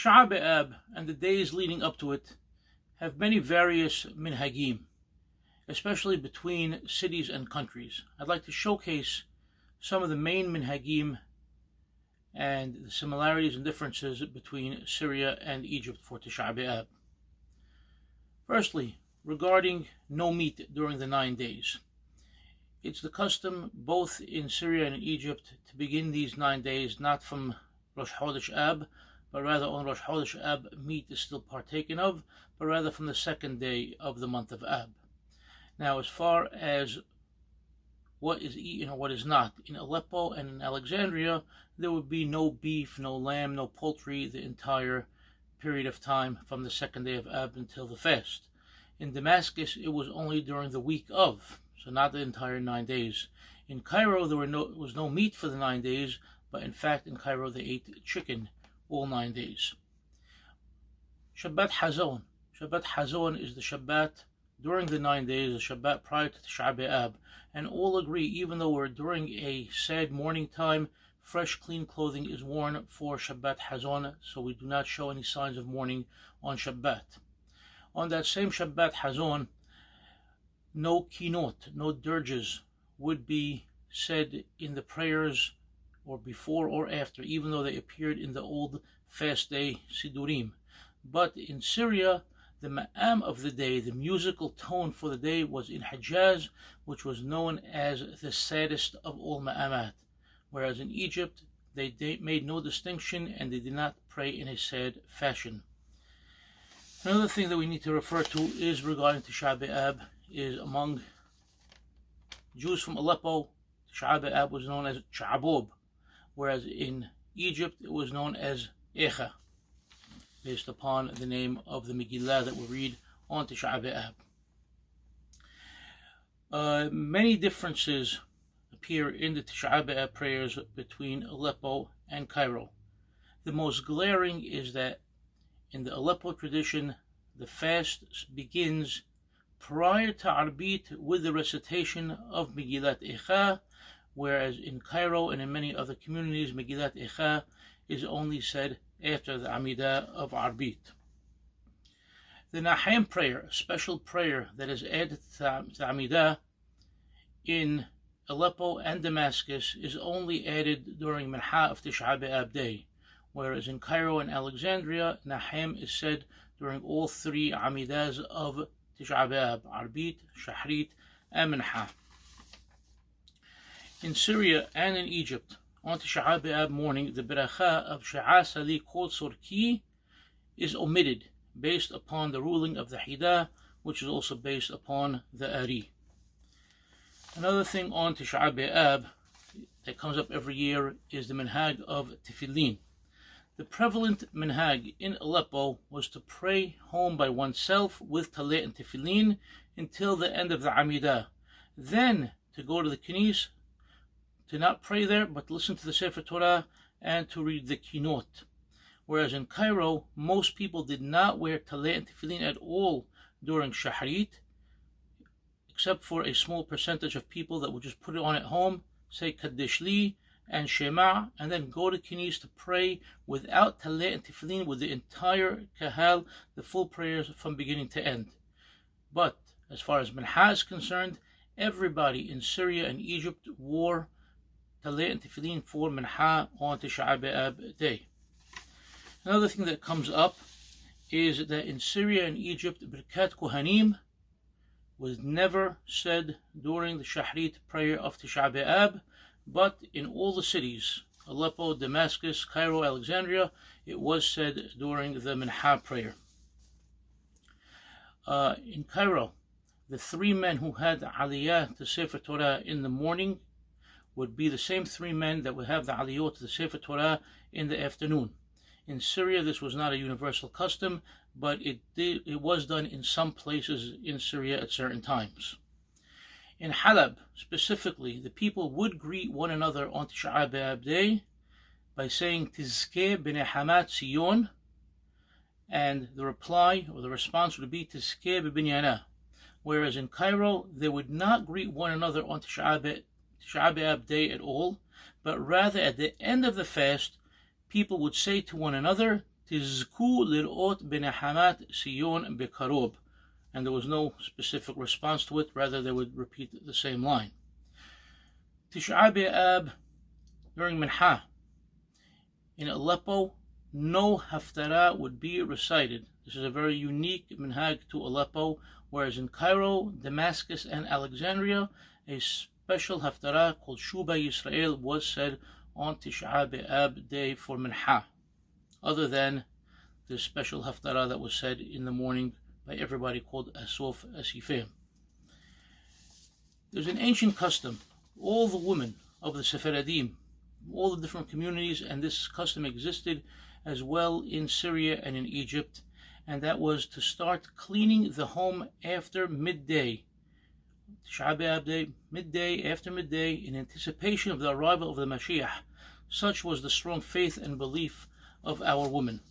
Tisha BeAb and the days leading up to it have many various minhagim, especially between cities and countries. I'd like to showcase some of the main minhagim and the similarities and differences between Syria and Egypt for Tisha BeAb. Firstly, regarding no meat during the 9 days. It's the custom both in Syria and in Egypt to begin these 9 days not from Rosh Chodesh Ab, but rather on Rosh Chodesh Ab meat is still partaken of, but rather from the second day of the month of Ab. Now, as far as what is eaten or what is not, in Aleppo and in Alexandria, there would be no beef, no lamb, no poultry the entire period of time from the second day of Ab until the fast. In Damascus, it was only during the week of, so not the entire 9 days. In Cairo, there was no meat for the 9 days, but in fact in Cairo they ate chicken all 9 days. Shabbat Hazon. Shabbat Hazon is the Shabbat during the 9 days, the Shabbat prior to Tisha BeAb, and all agree, even though we're during a sad mourning time, fresh, clean clothing is worn for Shabbat Hazon, so we do not show any signs of mourning on Shabbat. On that same Shabbat Hazon, no kinot, no dirges would be said in the prayers or before or after, even though they appeared in the old fast day Sidurim. But in Syria, the ma'am of the day, the musical tone for the day, was in Hijaz, which was known as the saddest of all ma'amat. Whereas in Egypt, they made no distinction and they did not pray in a sad fashion. Another thing that we need to refer to is regarding Tisha BeAb, is among Jews from Aleppo, Tisha BeAb was known as Cha'abob, whereas in Egypt it was known as Echa, based upon the name of the Megillah that we read on Tisha BeAb. Many differences appear in the Tisha BeAb prayers between Aleppo and Cairo. The most glaring is that in the Aleppo tradition, the fast begins prior to Arbit with the recitation of Megillat Echa, whereas in Cairo and in many other communities, Megillat Echa is only said after the Amidah of Arbit. The Nahem prayer, a special prayer that is added to Amidah in Aleppo and Damascus, is only added during Minha of Tisha BeAb day, whereas in Cairo and Alexandria, Nahem is said during all 3 Amidahs of Tisha BeAb, Arbit, Shahrit, and Minha. In Syria and in Egypt, on Tisha BeAb morning, the beracha of Sha'a Sali Kol Sorki is omitted, based upon the ruling of the Hida, which is also based upon the Ari. Another thing on Tisha BeAb that comes up every year is the minhag of tefillin. The prevalent minhag in Aleppo was to pray home by oneself with talit and tefillin until the end of the Amidah. Then to go to the Knis, to not pray there, but listen to the Sefer Torah and to read the Kinot. Whereas in Cairo, most people did not wear talit and tefillin at all during Shahrit, except for a small percentage of people that would just put it on at home, say Kaddish Li and Shema, and then go to Knis to pray without talit and tefillin with the entire kahal, the full prayers from beginning to end. But as far as Minha is concerned, everybody in Syria and Egypt wore talit and tefillin for Minha on Tisha BeAb day. Another thing that comes up is that in Syria and Egypt, Birkat Kohanim was never said during the Shahrit prayer of Tisha BeAb, but in all the cities, Aleppo, Damascus, Cairo, Alexandria, it was said during the Minha prayer. In Cairo, the 3 men who had Aliyah to Sefer Torah in the morning would be the same 3 men that would have the Aliyot to the Sefer Torah in the afternoon. In Syria, this was not a universal custom, but it was done in some places in Syria at certain times. In Halab, specifically, the people would greet one another on Tisha BeAb day by saying Tizke b'nei Hamat Sion, and the reply or the response would be Tizke b'binyana. Whereas in Cairo, they would not greet one another on Tisha BeAb day at all, but rather at the end of the fast, people would say to one another, Tizku lirot benahamat Sion bekarob. And there was no specific response to it, rather they would repeat the same line. Tisha BeAb during Minha. In Aleppo, no haftarah would be recited. This is a very unique minhag to Aleppo, whereas in Cairo, Damascus, and Alexandria, a special haftarah called Shuba Yisrael was said on Tisha BeAb day for Minha, other than the special haftarah that was said in the morning by everybody called Asof Asifim. There's an ancient custom. All the women of the Sephardim, all the different communities, and this custom existed as well in Syria and in Egypt, and that was to start cleaning the home after midday. Tisha BeAb day, midday, after midday, in anticipation of the arrival of the Mashiach. Such was the strong faith and belief of our women.